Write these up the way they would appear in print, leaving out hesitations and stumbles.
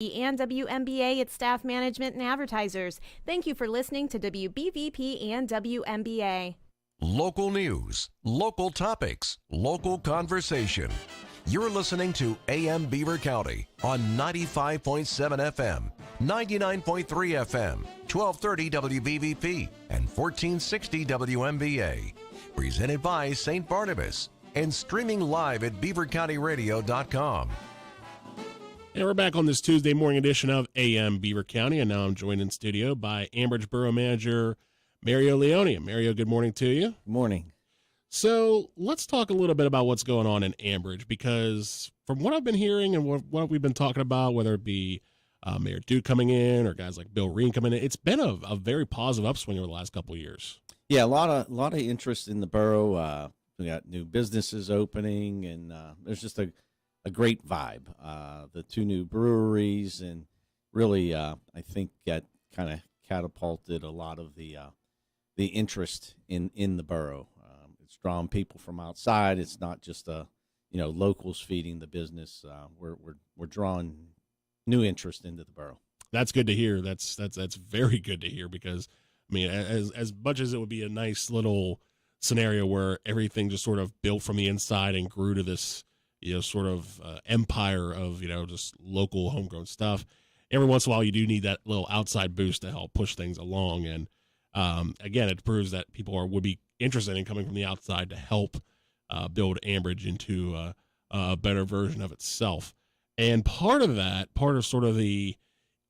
and WMBA, its staff, management, and advertisers. Thank you for listening to WBVP and WMBA. Local news, local topics, local conversation. You're listening to AM Beaver County on 95.7 FM, 99.3 FM, 1230 WBVP, and 1460 WMBA. Presented by St. Barnabas and streaming live at beavercountyradio.com. And we're back on this Tuesday morning edition of AM Beaver County, and now I'm joined in studio by Ambridge Borough Manager Mario Leone. Mario, good morning to you. Good morning. So let's talk a little bit about what's going on in Ambridge, because from what I've been hearing and what we've been talking about, whether it be Mayor Duke coming in or guys like Bill Reen coming in, it's been a very positive upswing over the last couple of years. Yeah, a lot of interest in the borough. We got new businesses opening, and there's just a great vibe. The two new breweries, and really, I think that kind of catapulted a lot of the interest in the borough. It's drawn people from outside. It's not just locals feeding the business. We're drawing new interest into the borough. That's good to hear. That's very good to hear, because I mean, as much as it would be a nice little scenario where everything just sort of built from the inside and grew to this sort of empire of just local homegrown stuff, every once in a while you do need that little outside boost to help push things along. And again, it proves that people would be interested in coming from the outside to help build Ambridge into a better version of itself. And part of sort of the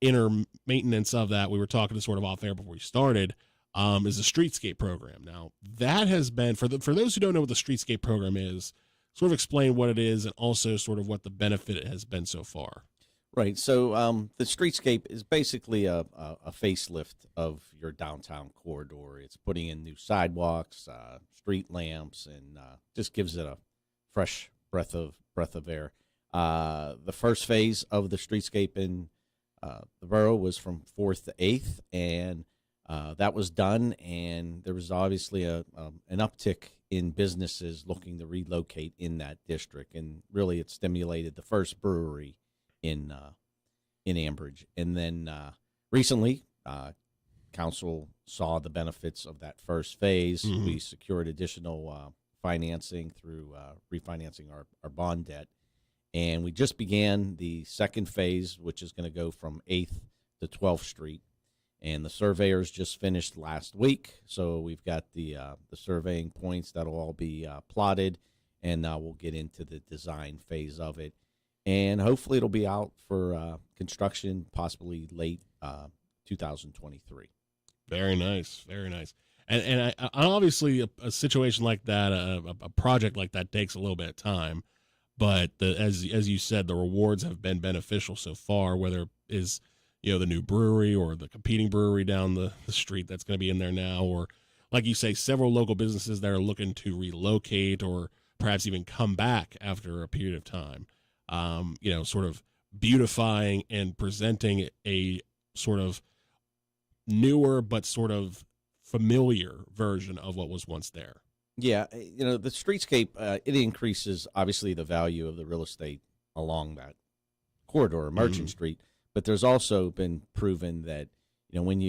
inner maintenance of that, we were talking to sort of off air before we started, is the Streetscape program. Now, that has been, for those who don't know what the Streetscape program is, sort of explain what it is and also sort of what the benefit it has been so far. Right. So the Streetscape is basically a facelift of your downtown corridor. It's putting in new sidewalks, street lamps, and just gives it a fresh breath of air. The first phase of the Streetscape in the borough was from 4th to 8th, and that was done. And there was obviously an uptick in businesses looking to relocate in that district, and really it stimulated the first brewery in Ambridge. And then recently, council saw the benefits of that first phase. Mm-hmm. We secured additional financing through refinancing our bond debt, and we just began the second phase, which is going to go from 8th to 12th Street. And the surveyors just finished last week, so we've got the surveying points that'll all be plotted, and we'll get into the design phase of it. And hopefully it'll be out for construction possibly late 2023. Very nice, very nice. And I obviously a situation like that, a project like that takes a little bit of time, but as you said, the rewards have been beneficial so far, whether it is the new brewery or the competing brewery down the street that's going to be in there now, or like you say, several local businesses that are looking to relocate or perhaps even come back after a period of time. Sort of beautifying and presenting a sort of newer but sort of familiar version of what was once there. Yeah, the Streetscape, it increases, obviously, the value of the real estate along that corridor, Merchant Street. But there's also been proven that, when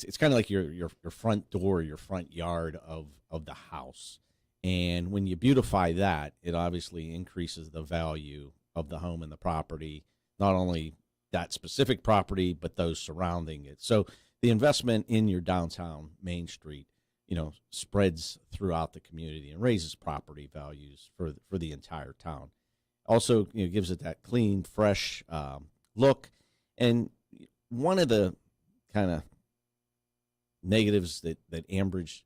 it's kind of like your front door, your front yard of the house. And when you beautify that, it obviously increases the value of the home and the property, not only that specific property, but those surrounding it. So the investment in your downtown Main Street, spreads throughout the community and raises property values for the entire town. Also, gives it that clean, fresh look. And one of the kind of negatives that Ambridge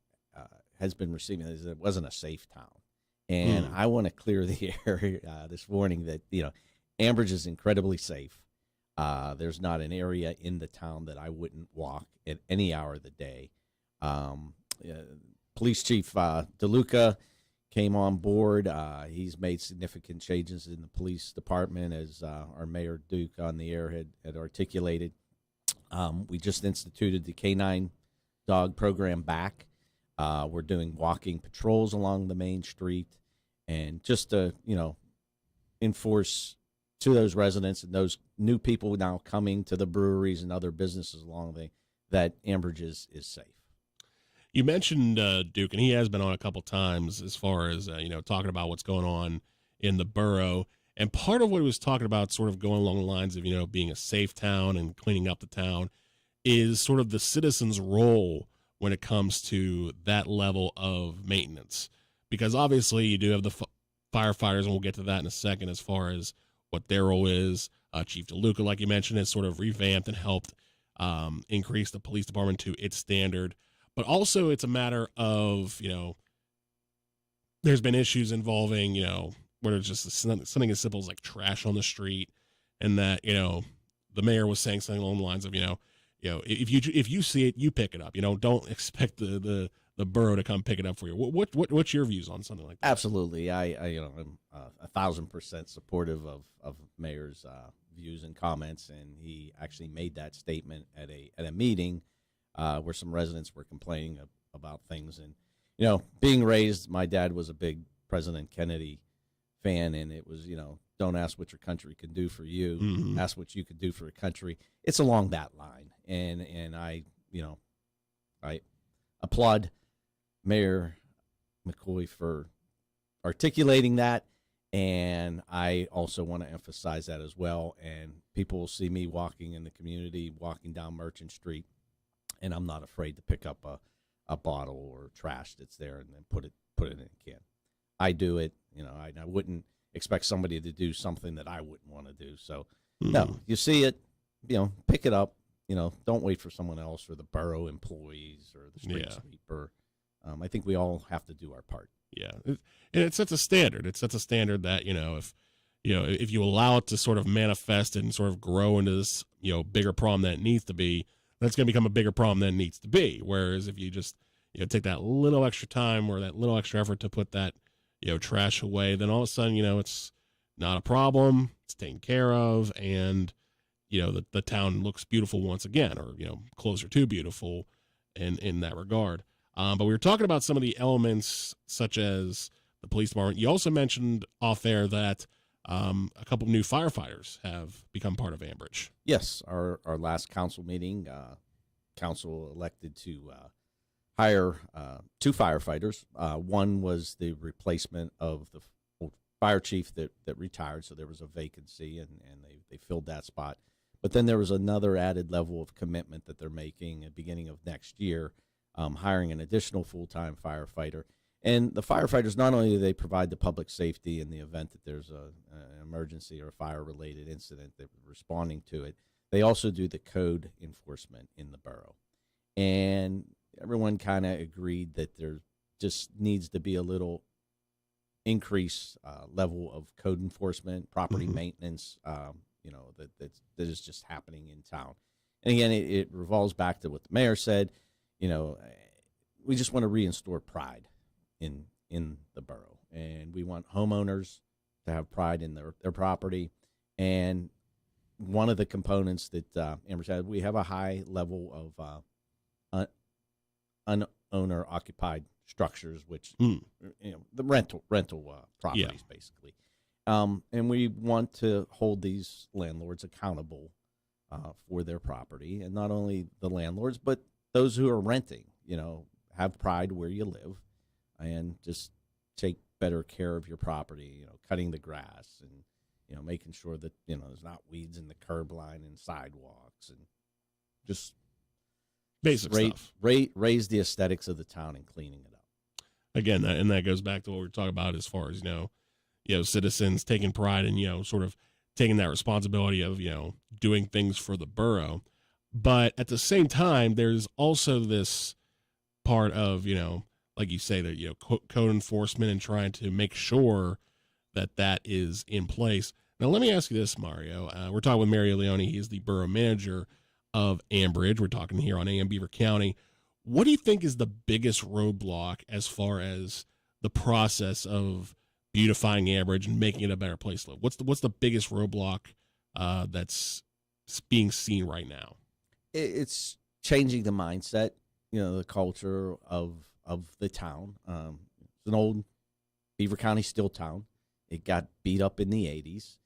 has been receiving is that it wasn't a safe town. And I want to clear the air this morning that, Ambridge is incredibly safe. There's not an area in the town that I wouldn't walk at any hour of the day. Police Chief DeLuca came on board. He's made significant changes in the police department, as our Mayor Duke on the air had articulated. We just instituted the K9 dog program back. We're doing walking patrols along the main street, and just to enforce to those residents and those new people now coming to the breweries and other businesses along that Ambridge is safe. You mentioned Duke, and he has been on a couple times as far as talking about what's going on in the borough. And part of what he was talking about, sort of going along the lines of being a safe town and cleaning up the town, is sort of the citizens' role when it comes to that level of maintenance. Because obviously you do have the firefighters, and we'll get to that in a second as far as what their role is. Chief DeLuca, like you mentioned, has sort of revamped and helped increase the police department to its standard. But also it's a matter of, there's been issues involving, where it's just something as simple as like trash on the street, and that, the mayor was saying something along the lines of, if you see it, you pick it up. Don't expect the borough to come pick it up for you. What's your views on something like that? Absolutely. I'm 1,000% supportive of mayor's views and comments, and he actually made that statement at a meeting where some residents were complaining about things. And being raised, my dad was a big President Kennedy fan, and it was don't ask what your country can do for you, Mm-hmm. ask what you can do for a country. It's along that line, and I applaud Mayor McCoy for articulating that, and I also want to emphasize that as well. And people will see me walking in the community, walking down Merchant Street, and I'm not afraid to pick up a bottle or trash that's there and then put it in a can. I do it. I wouldn't expect somebody to do something that I wouldn't want to do. So, no, you see it, pick it up. Don't wait for someone else or the borough employees or the street sweeper. I think we all have to do our part. Yeah, and it sets a standard. It sets a standard that if you allow it to sort of manifest and sort of grow into this bigger problem that it needs to be, that's going to become a bigger problem than it needs to be. Whereas if you just take that little extra time or that little extra effort to put that trash away, then all of a sudden it's not a problem. It's taken care of, and the town looks beautiful once again, or closer to beautiful in that regard. But we were talking about some of the elements, such as the police department. You also mentioned off air that a couple of new firefighters have become part of Ambridge. Yes, our last council meeting, council elected to hire 2 firefighters. One was the replacement of the old fire chief that retired, so there was a vacancy, and they filled that spot. But then there was another added level of commitment that they're making at the beginning of next year, hiring an additional full-time firefighter. And the firefighters, not only do they provide the public safety in the event that there's an emergency or a fire-related incident, they're responding to it, they also do the code enforcement in the borough. And everyone kind of agreed that there just needs to be a little increase level of code enforcement, property maintenance, that is just happening in town. And again, it revolves back to what the mayor said. We just want to reinstore pride in the borough, and we want homeowners to have pride in their property. And one of the components that Ambridge had, we have a high level of unowner occupied structures, which the rental properties basically. And we want to hold these landlords accountable for their property, and not only the landlords, but those who are renting. Have pride where you live, and just take better care of your property. Cutting the grass and making sure that there's not weeds in the curb line and sidewalks, and just basic stuff. Raise the aesthetics of the town and cleaning it up. Again, and that goes back to what we were talking about as far as citizens taking pride in sort of taking that responsibility of doing things for the borough. But at the same time, there's also this part of like you say, that code enforcement and trying to make sure that is in place. Now let me ask you this, Mario. We're talking with Mario Leone. He's the borough manager of Ambridge. We're talking here on AM Beaver County. What do you think is the biggest roadblock as far as the process of beautifying Ambridge and making it a better place to live? What's the biggest roadblock that's being seen right now? It's changing the mindset, the culture of the town. It's an old Beaver County steel town. It got beat up in the 80s.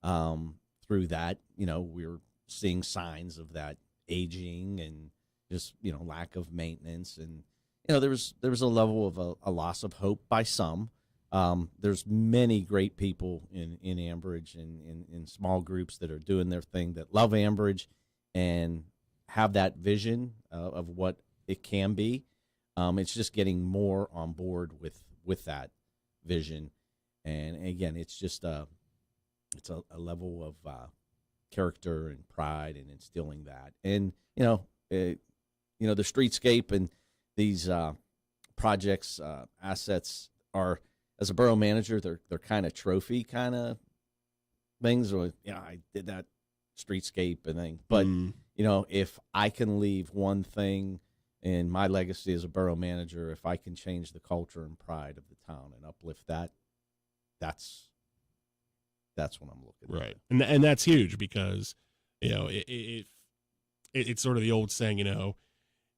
through that, we're seeing signs of that aging and just, lack of maintenance. And, there was a level of a loss of hope by some. There's many great people in Ambridge and in small groups that are doing their thing, that love Ambridge and have that vision of what it can be. It's just getting more on board with that vision. And again, it's just a level of character and pride and instilling that. And the streetscape and these projects, assets are, as a borough manager, they're kind of trophy kind of things. Or I did that streetscape and thing. But if I can leave one thing in my legacy as a borough manager, if I can change the culture and pride of the town and uplift that, that's what I'm looking right. And that's huge because it's sort of the old saying,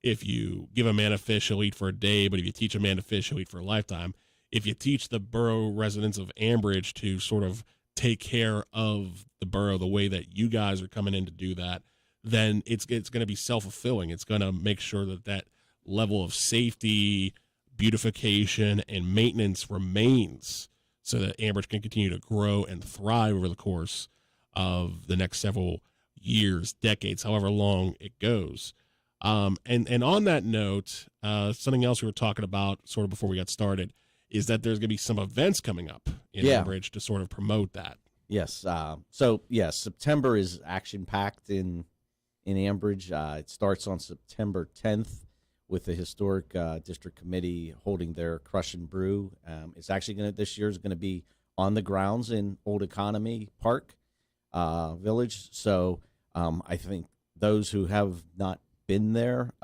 if you give a man a fish, he'll eat for a day, but if you teach a man to fish, he'll eat for a lifetime. If you teach the borough residents of Ambridge to sort of take care of the borough the way that you guys are coming in to do that, then it's going to be self-fulfilling. It's going to make sure that level of safety, beautification, and maintenance remains so that Ambridge can continue to grow and thrive over the course of the next several years, decades, however long it goes. And on that note, something else we were talking about sort of before we got started is that there's going to be some events coming up in Ambridge to sort of promote that. Yes. September is action-packed in Ambridge. It starts on September 10th with the Historic District Committee holding their Crush and Brew. It's actually this year is going to be on the grounds in Old Economy Park Village. So I think those who have not been there,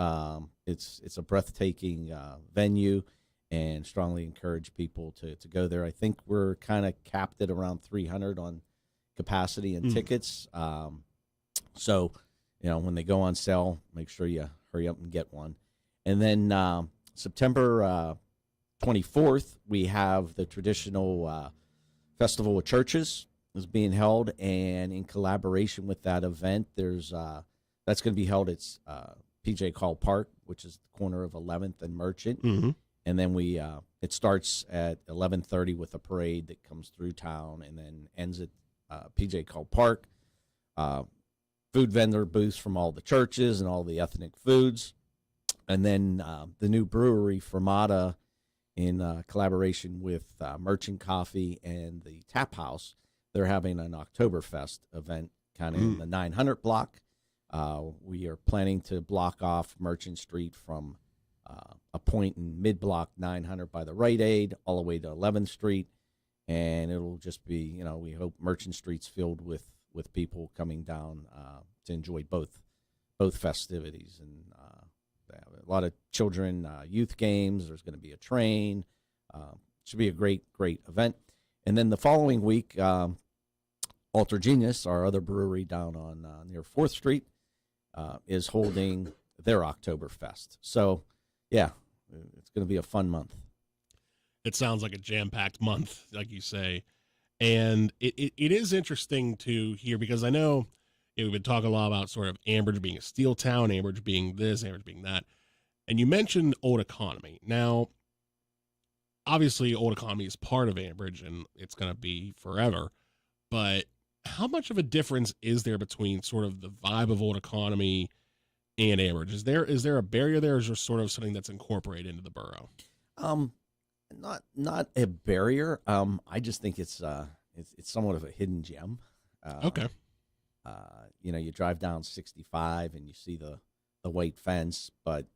it's a breathtaking venue, and strongly encourage people to go there. I think we're kind of capped at around 300 on capacity and tickets. So, when they go on sale, make sure you hurry up and get one. And then September 24th, we have the traditional Festival of Churches is being held, and in collaboration with that event, that's going to be held at PJ Call Park, which is the corner of 11th and Merchant. Mm-hmm. And then it starts at 11:30 with a parade that comes through town, and then ends at PJ Call Park. Food vendor booths from all the churches and all the ethnic foods. And then the new brewery, Fermata, in collaboration with Merchant Coffee and the Tap House, they're having an Oktoberfest event kind of in the 900 block. We are planning to block off Merchant Street from a point in mid-block 900 by the Rite Aid all the way to 11th Street. And it'll just be, we hope Merchant Street's filled with people coming down to enjoy both festivities. And a lot of children, youth games. There's going to be a train. Should be a great event. And then the following week, Alter Genius, our other brewery down on near 4th Street, is holding their Oktoberfest. So, yeah, it's going to be a fun month. It sounds like a jam-packed month, like you say. And it is interesting to hear because I know we've been talking a lot about sort of Ambridge being a steel town, Ambridge being this, Ambridge being that. And you mentioned Old Economy. Now, obviously, Old Economy is part of Ambridge, and it's going to be forever. But how much of a difference is there between sort of the vibe of Old Economy and Ambridge? Is there a barrier there, or is there sort of something that's incorporated into the borough? Not a barrier. I just think it's somewhat of a hidden gem. Okay. You drive down 65 and you see the white fence, but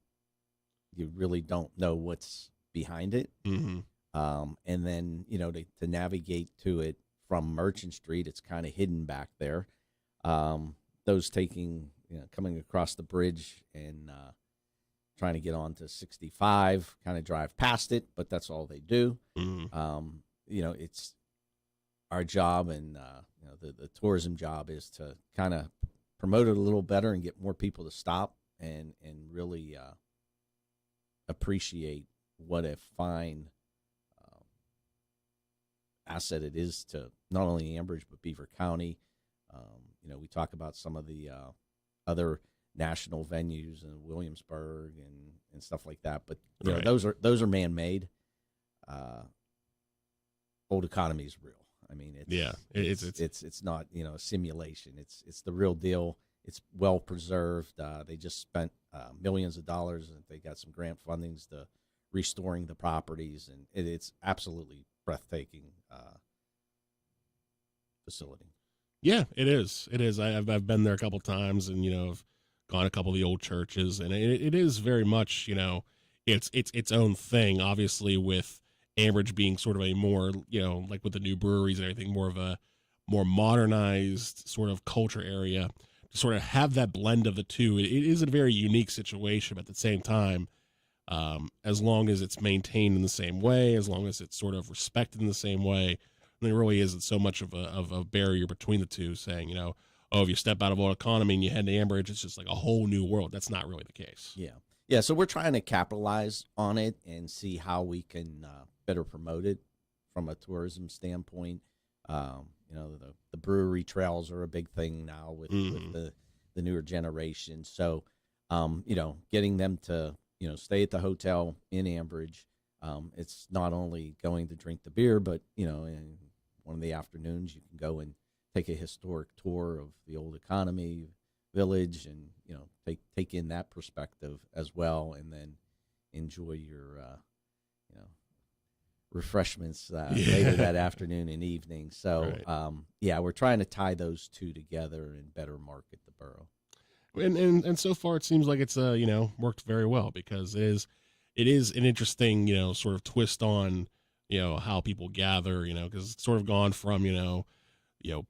you really don't know what's behind it. Mm-hmm. And then, to navigate to it from Merchant Street, it's kind of hidden back there. Those coming across the bridge and trying to get on to 65, kind of drive past it, but that's all they do. Mm-hmm. It's our job, and the tourism job is to kind of promote it a little better and get more people to stop and really appreciate what a fine asset it is to not only Ambridge but Beaver County. We talk about some of the other national venues in Williamsburg and stuff like that, but Right. those are man-made. Old Economy is real. I mean, it's not a simulation. It's the real deal. It's well preserved. They just spent millions of dollars, and they got some grant fundings to restoring the properties, and it's absolutely breathtaking facility. Yeah, it is. It is. I've been there a couple times, and I've gone to a couple of the old churches, and it is very much it's its own thing. Obviously, with Ambridge being sort of a more like with the new breweries and everything, more of a more modernized sort of culture area. To sort of have that blend of the two, it is a very unique situation. But at the same time, as long as it's maintained in the same way, as long as it's sort of respected in the same way. There really isn't so much of a barrier between the two, saying, if you step out of Old Economy and you head to Ambridge, it's just like a whole new world. That's not really the case. Yeah. Yeah, so we're trying to capitalize on it and see how we can better promote it from a tourism standpoint. The brewery trails are a big thing now with the newer generation. So, getting them to, stay at the hotel in Ambridge. It's not only going to drink the beer, but, in one of the afternoons you can go and take a historic tour of the Old Economy Village and, take in that perspective as well, and then enjoy your, refreshments later that afternoon and evening. So, right. We're trying to tie those two together and better market the borough. And so far it seems like it's worked very well, because it is an interesting sort of twist on how people gather, because it's sort of gone from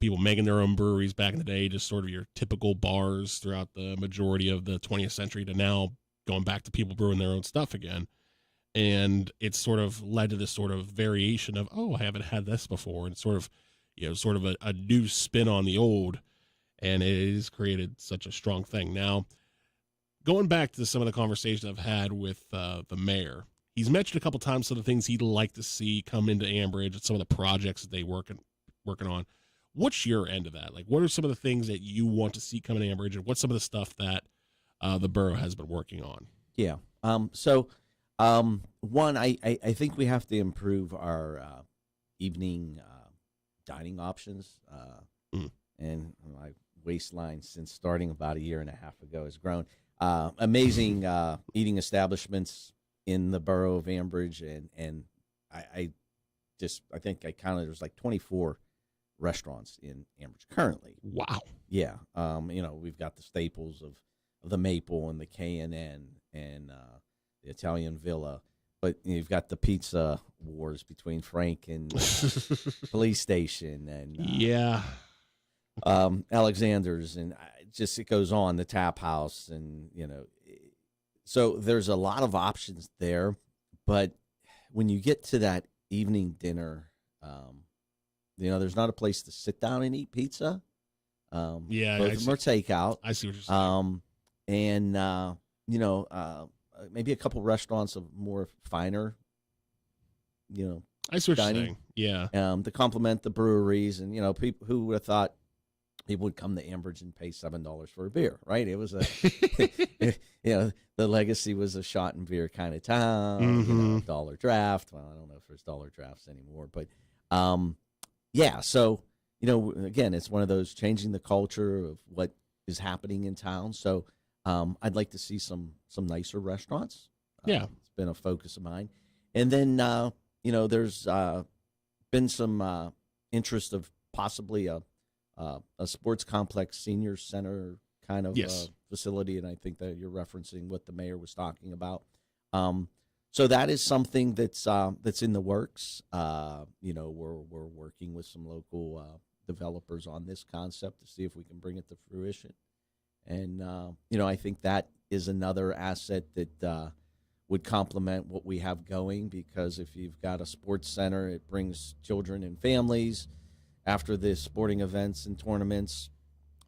people making their own breweries back in the day, just sort of your typical bars throughout the majority of the 20th century, to now going back to people brewing their own stuff again. And it's sort of led to this sort of variation of, I haven't had this before, and sort of a new spin on the old, and it has created such a strong thing. Now, going back to some of the conversations I've had with the mayor, he's mentioned a couple times some of the things he'd like to see come into Ambridge and some of the projects that they working on. What's your end of that? Like, what are some of the things that you want to see come into Ambridge, and what's some of the stuff that the borough has been working on? Yeah. One, I think we have to improve our evening dining options. And my waistline, since starting about a year and a half ago, has grown. Amazing eating establishments in the borough of Ambridge, and I think I counted, there's like 24 restaurants in Ambridge currently. Wow. Yeah. We've got the staples of the Maple and the K&N and the Italian Villa, but you've got the pizza wars between Frank and Police Station and Alexander's, and it goes on, the Tap House, and so there's a lot of options there. But when you get to that evening dinner, there's not a place to sit down and eat pizza. Both of them are takeout. I see what you're saying. And maybe a couple restaurants of more finer, I see what dining. You're saying. Yeah. To complement the breweries, and people who would have thought people would come to Ambridge and pay $7 for a beer, right? It was the legacy was a shot and beer kind of town, dollar draft. Well, I don't know if there's dollar drafts anymore, but so again, it's one of those changing the culture of what is happening in town. So I'd like to see some nicer restaurants. It's been a focus of mine, and then there's been some interest of possibly a sports complex senior center kind of facility, and I think that you're referencing what the mayor was talking about. So that is something that's in the works. We're working with some local developers on this concept to see if we can bring it to fruition. And I think that is another asset that would complement what we have going, because if you've got a sports center, it brings children and families. After the sporting events and tournaments,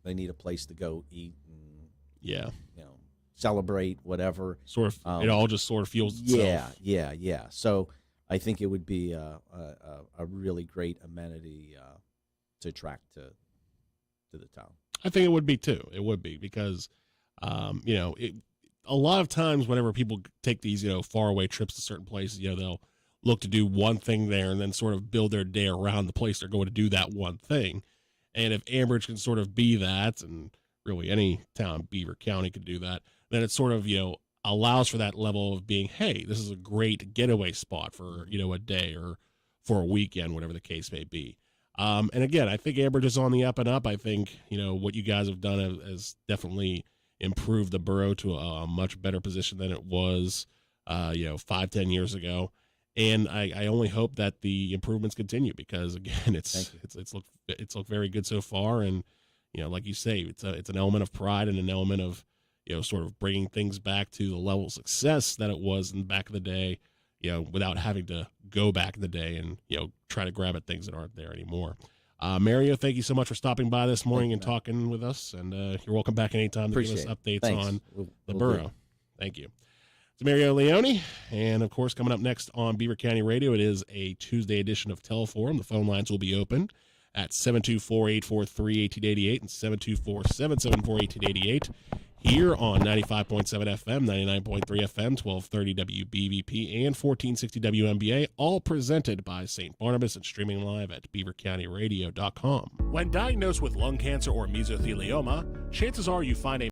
they need a place to go eat and celebrate, whatever. Sort of, it all just sort of feels itself. Yeah. So I think it would be a really great amenity to attract to the town. I think it would be too. It would be because, a lot of times whenever people take these, faraway trips to certain places, they'll look to do one thing there and then sort of build their day around the place they're going to do that one thing. And if Ambridge can sort of be that, and really any town, Beaver County could do that, then it sort of, allows for that level of being, hey, this is a great getaway spot for, a day or for a weekend, whatever the case may be. And again, I think Ambridge is on the up and up. I think, what you guys have done has definitely improved the borough to a much better position than it was, 5-10 years ago. And I only hope that the improvements continue because, again, it's looked very good so far. And, like you say, it's an element of pride and an element of, sort of bringing things back to the level of success that it was in the back of the day, without having to go back in the day and, try to grab at things that aren't there anymore. Mario, thank you so much for stopping by this morning and talking with us. And you're welcome back anytime to give us updates on the borough. Thank you. It's Mario Leone. And, of course, coming up next on Beaver County Radio, it is a Tuesday edition of Teleforum. The phone lines will be open at 724-843-1888 and 724-774-1888. Here on 95.7 FM, 99.3 FM, 1230 WBVP, and 1460 WMBA, all presented by St. Barnabas and streaming live at beavercountyradio.com. When diagnosed with lung cancer or mesothelioma, chances are you find a